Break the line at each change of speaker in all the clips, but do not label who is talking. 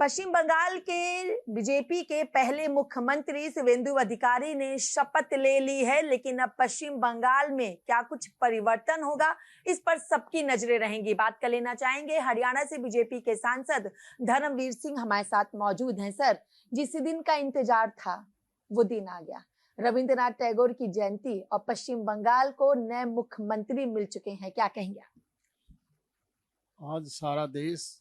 पश्चिम बंगाल के बीजेपी के पहले मुख्यमंत्री शुवेंदु अधिकारी ने शपथ ले ली है, लेकिन अब पश्चिम बंगाल में क्या कुछ परिवर्तन होगा, इस पर सबकी नजरें रहेंगी। बात कर लेना चाहेंगे हरियाणा से बीजेपी के सांसद धर्मवीर सिंह हमारे साथ मौजूद हैं। सर, जिस दिन का इंतजार था वो दिन आ गया। रविंद्रनाथ टैगोर की जयंती और पश्चिम बंगाल को नए मुख्यमंत्री मिल चुके हैं, क्या कहेंगे?
आज सारा देश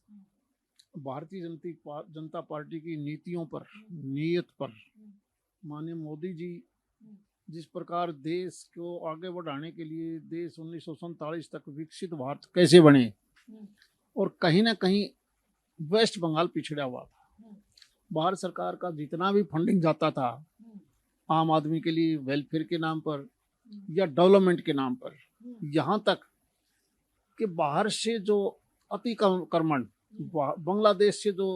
भारतीय जनता पार्टी की नीतियों पर, नीयत पर, माननीय मोदी जी जिस प्रकार देश को आगे बढ़ाने के लिए देश 1947 तक विकसित भारत कैसे बने, और कहीं ना कहीं वेस्ट बंगाल पिछड़ा हुआ था। भारत सरकार का जितना भी फंडिंग जाता था आम आदमी के लिए वेलफेयर के नाम पर या डेवलपमेंट के नाम पर, यहाँ तक कि बाहर से जो अतिक्रमण बांग्लादेश से जो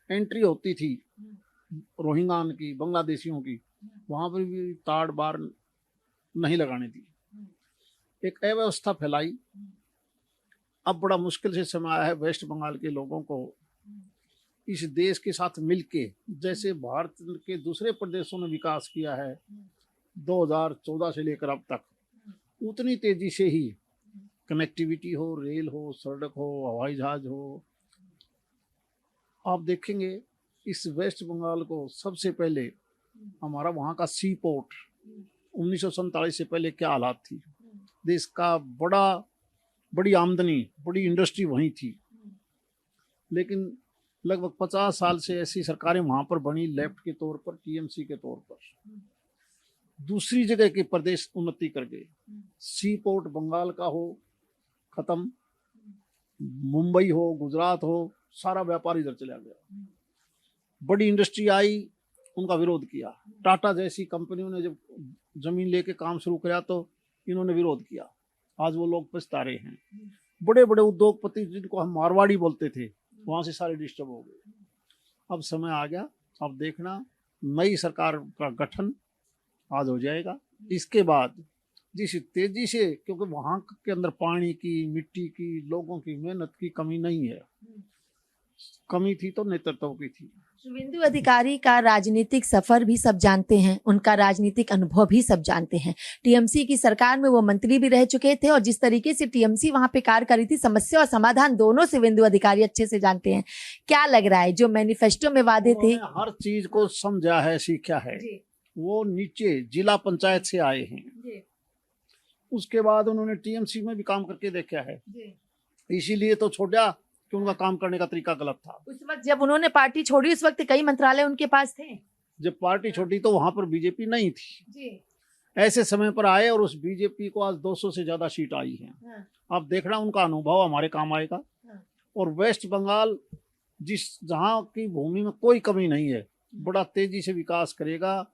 एंट्री होती थी रोहिंग्या की, बांग्लादेशियों की, वहां पर भी ताड़ बार नहीं लगाने दी, एक अव्यवस्था फैलाई। अब बड़ा मुश्किल से समय आया है वेस्ट बंगाल के लोगों को इस देश के साथ मिलके, जैसे भारत के दूसरे प्रदेशों ने विकास किया है 2014 से लेकर अब तक, उतनी तेजी से ही कनेक्टिविटी हो, रेल हो, सड़क हो, हवाई जहाज हो। आप देखेंगे इस वेस्ट बंगाल को सबसे पहले हमारा वहाँ का सी पोर्ट 1947 से पहले क्या हालात थी, देश का बड़ी आमदनी, बड़ी इंडस्ट्री वहीं थी, लेकिन लगभग 50 साल से ऐसी सरकारें वहाँ पर बनी लेफ्ट के तौर पर, टीएमसी के तौर पर, दूसरी जगह के प्रदेश उन्नति कर गए। सी पोर्ट बंगाल का हो खत्म, मुंबई हो, गुजरात हो, सारा व्यापार इधर चला गया। बड़ी इंडस्ट्री आई, उनका विरोध किया। टाटा जैसी कंपनियों ने जब जमीन लेके काम शुरू किया तो इन्होंने विरोध किया। आज वो लोग पछता रहे हैं। बड़े बड़े उद्योगपति जिनको हम मारवाड़ी बोलते थे, वहां से सारे डिस्टर्ब हो गए। अब समय आ गया, अब देखना नई सरकार का गठन आज हो जाएगा। इसके बाद जिस तेजी से, क्योंकि वहां के अंदर पानी की, मिट्टी की, लोगों की मेहनत की कमी नहीं है, कमी थी तो नेतृत्व की थी।
शुवेंदु अधिकारी का राजनीतिक सफर भी सब जानते हैं, उनका राजनीतिक अनुभव भी सब जानते हैं। टीएमसी की सरकार में वो मंत्री भी रह चुके थे और जिस तरीके से टीएमसी वहां पे कार्य करी थी, समस्या और समाधान दोनों शुवेंदु अधिकारी अच्छे से जानते हैं। क्या लग रहा है जो मैनिफेस्टो में वादे थे,
हर चीज को समझा है, सीखा है। वो नीचे जिला पंचायत से आए हैं, उसके बाद उन्होंने टीएमसी में भी काम करके देखा है, इसीलिए तो छोड़ा कि उनका काम करने का तरीका गलत था।
उस वक्त जब उन्होंने पार्टी छोड़ी, उस वक्त कई मंत्रालय उनके पास थे।
जब पार्टी छोड़ी तो वहां पर बीजेपी नहीं थी। ऐसे समय पर आए और उस बीजेपी को आज 200 से ज्यादा सीट आई है। अब देखना उनका अनुभव हमारे काम आएगा। और वेस्ट बंगाल जहां की भूमि में कोई कमी नहीं है, बड़ा तेजी से विकास करेगा।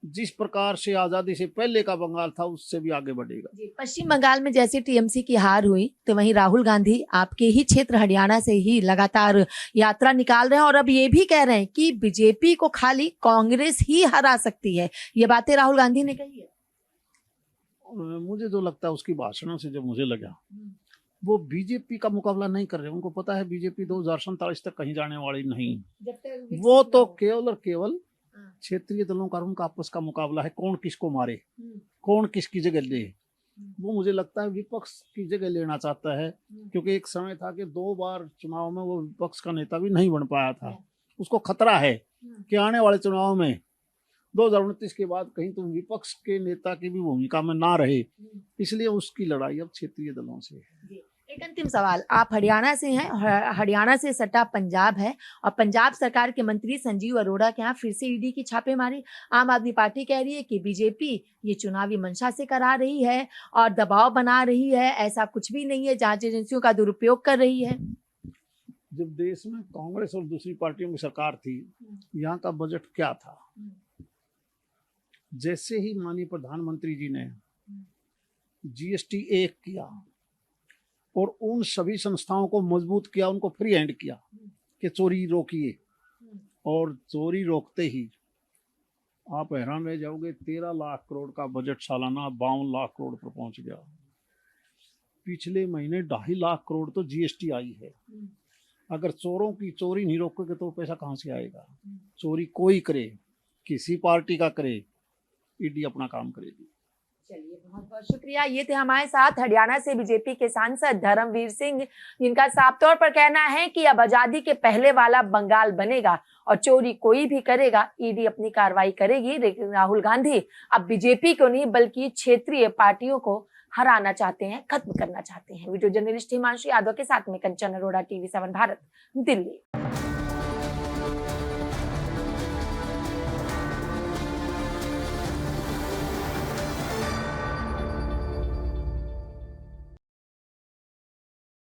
जिस प्रकार से आजादी से पहले का बंगाल था उससे भी आगे बढ़ेगा।
पश्चिम बंगाल में जैसे टीएमसी की हार हुई, तो वहीं राहुल गांधी आपके ही क्षेत्र हरियाणा से ही लगातार यात्रा निकाल रहे हैं और अब ये भी कह रहे हैं कि बीजेपी को खाली कांग्रेस ही हरा सकती है। ये बातें राहुल गांधी ने कही है।
मुझे जो लगता है उसकी भाषणों से जो मुझे लगा, वो बीजेपी का मुकाबला नहीं कर रहे। उनको पता है बीजेपी 2047 तक कहीं जाने वाली नहीं। वो तो केवल और केवल क्षेत्रीय दलों का उनका आपस का मुकाबला है, कौन किसको मारे, कौन किसकी जगह ले। वो मुझे लगता है विपक्ष की जगह लेना चाहता है, क्योंकि एक समय था कि 2 बार चुनाव में वो विपक्ष का नेता भी नहीं बन पाया था। उसको खतरा है कि आने वाले चुनाव में 2029 के बाद कहीं तुम विपक्ष के नेता की भी भूमिका में ना रहे, इसलिए उसकी लड़ाई अब क्षेत्रीय दलों से है।
एक अंतिम सवाल, आप हरियाणा से हैं, हरियाणा से सटा पंजाब है और पंजाब सरकार के मंत्री संजीव अरोड़ा के यहाँ फिर से ईडी की छापेमारी। आम आदमी पार्टी कह रही है कि बीजेपी ये चुनावी मंशा से करा रही है और दबाव बना रही है, ऐसा कुछ भी नहीं है, जांच एजेंसियों का दुरुपयोग कर रही है।
जब देश में कांग्रेस और दूसरी पार्टियों की सरकार थी, यहाँ का बजट क्या था? जैसे ही माननीय प्रधानमंत्री जी ने GST 1 किया और उन सभी संस्थाओं को मजबूत किया, उनको फ्री हैंड किया कि चोरी रोकिए, और चोरी रोकते ही आप हैरान रह जाओगे, 13 लाख करोड़ का बजट सालाना 52 लाख करोड़ पर पहुंच गया। पिछले महीने 2.5 लाख करोड़ तो GST आई है। अगर चोरों की चोरी नहीं रोकोगे तो पैसा कहाँ से आएगा? चोरी कोई करे, किसी पार्टी का करे, ईडी अपना काम करेगी।
चलिए, बहुत बहुत शुक्रिया। ये थे हमारे साथ हरियाणा से बीजेपी के सांसद धर्मवीर सिंह, जिनका साफ तौर पर कहना है कि अब आजादी के पहले वाला बंगाल बनेगा और चोरी कोई भी करेगा, ईडी अपनी कार्रवाई करेगी। लेकिन राहुल गांधी अब बीजेपी को नहीं बल्कि क्षेत्रीय पार्टियों को हराना चाहते हैं, खत्म करना चाहते हैं। वीडियो जर्नलिस्ट हिमांशु यादव के साथ में कंचन अरोड़ा, TV7 भारत, दिल्ली।